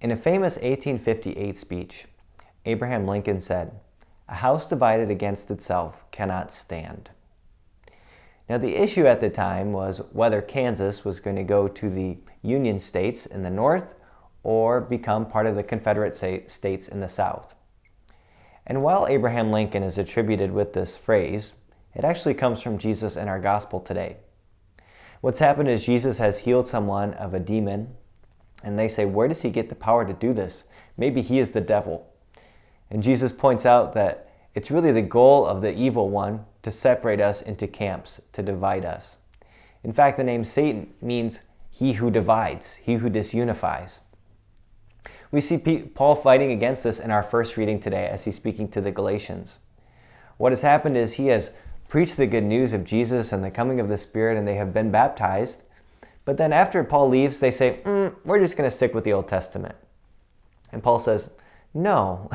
In a famous 1858 speech, Abraham Lincoln said, "A house divided against itself cannot stand." Now, the issue at the time was whether Kansas was going to go to the Union states in the north or become part of the Confederate states in the south. And while Abraham Lincoln is attributed with this phrase, it actually comes from Jesus in our gospel today. What's happened is Jesus has healed someone of a demon, and they say, where does he get the power to do this? Maybe he is the devil. And Jesus points out that it's really the goal of the evil one to separate us into camps, to divide us. In fact, the name Satan means he who divides, he who disunifies. We see Paul fighting against this in our first reading today as he's speaking to the Galatians. What has happened is he has preached the good news of Jesus and the coming of the Spirit, and they have been baptized. But then after Paul leaves, they say, we're just going to stick with the Old Testament. And Paul says, no,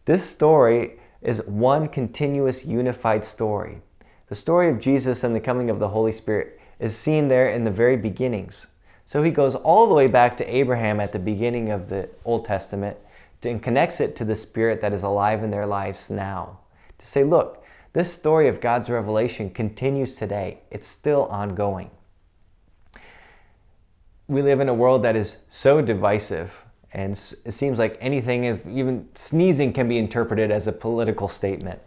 this story is one continuous unified story. The story of Jesus and the coming of the Holy Spirit is seen there in the very beginnings. So he goes all the way back to Abraham at the beginning of the Old Testament and connects it to the Spirit that is alive in their lives now. To say, look, this story of God's revelation continues today. It's still ongoing. We live in a world that is so divisive, and it seems like anything, even sneezing, can be interpreted as a political statement.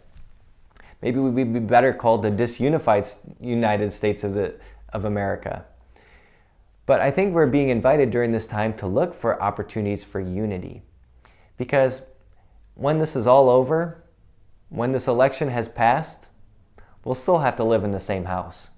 Maybe we'd be better called the disunified United States of America. But I think we're being invited during this time to look for opportunities for unity. Because when this is all over, when this election has passed, we'll still have to live in the same house.